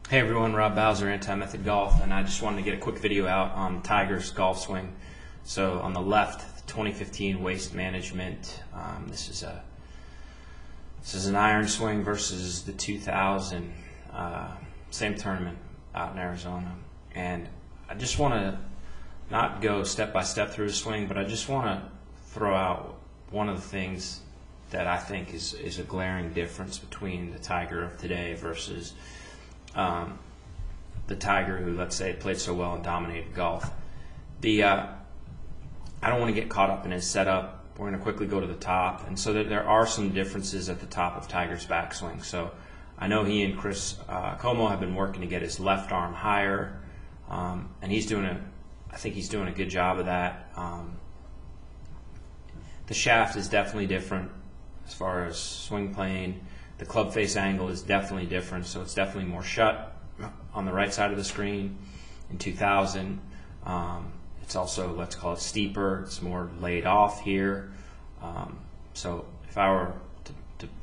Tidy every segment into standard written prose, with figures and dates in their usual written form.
Hey everyone, Rob Bowser, Anti-Method Golf, and I just wanted to get a quick video out on Tiger's golf swing. So on the left, 2015 Waste Management. This is an iron swing versus the 2000 same tournament out in Arizona. And I just want to not go step by step through the swing, but I just want to throw out one of the things that I think is a glaring difference between the Tiger of today versus the Tiger who, let's say, played so well and dominated golf. I don't want to get caught up in his setup. We're going to quickly go to the top, and so there are some differences at the top of Tiger's backswing. So I know he and Chris Como have been working to get his left arm higher, and I think he's doing a good job of that. The shaft is definitely different as far as swing plane. The club face angle is definitely different, so it's definitely more shut on the right side of the screen. In 2000, it's also, let's call it, steeper. It's more laid off here. So if I were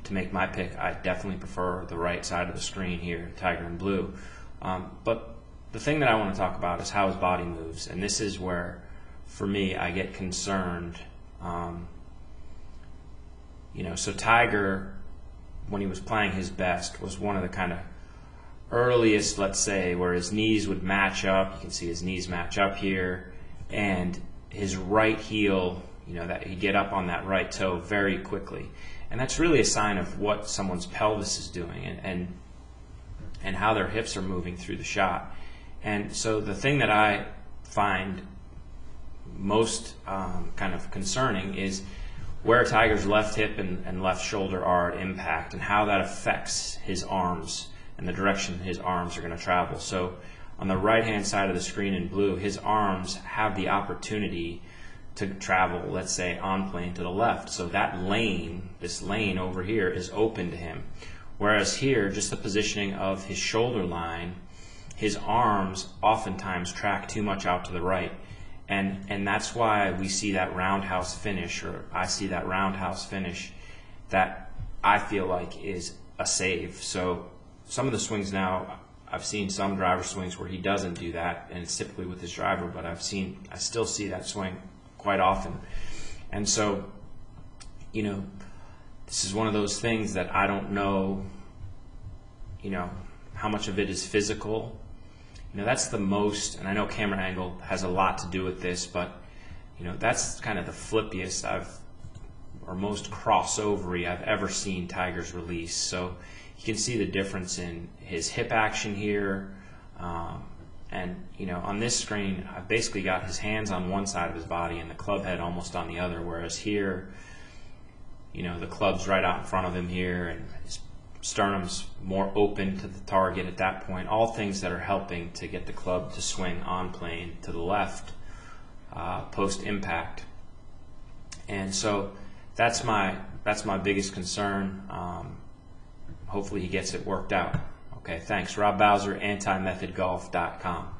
to make my pick, I definitely prefer the right side of the screen here, Tiger in blue. But the thing that I want to talk about is how his body moves, and this is where, for me, I get concerned. So Tiger, when he was playing his best, was one of the kind of earliest, let's say, where his knees would match up. You can see his knees match up here, and his right heel, that he'd get up on that right toe very quickly. And that's really a sign of what someone's pelvis is doing and how their hips are moving through the shot. And so the thing that I find most kind of concerning is where Tiger's left hip and left shoulder are at impact and how that affects his arms and the direction his arms are going to travel. So on the right-hand side of the screen in blue, his arms have the opportunity to travel, let's say, on plane to the left. So that lane, this lane over here, is open to him. Whereas here, just the positioning of his shoulder line, his arms oftentimes track too much out to the right. And that's why we see that roundhouse finish, or I see that roundhouse finish that I feel like is a save. So some of the swings now, I've seen some driver swings where he doesn't do that, and it's typically with his driver, but I still see that swing quite often. And so, this is one of those things that I don't know, how much of it is physical. That's the most, and I know camera angle has a lot to do with this, but that's kind of the flippiest or most crossovery I've ever seen Tiger's release. So you can see the difference in his hip action here, and on this screen I've basically got his hands on one side of his body and the club head almost on the other, whereas here, the club's right out in front of him here, and his sternum's more open to the target at that point. All things that are helping to get the club to swing on plane to the left post impact. And so that's my biggest concern. Hopefully he gets it worked out. Okay, thanks. Rob Bowser, AntiMethodGolf.com.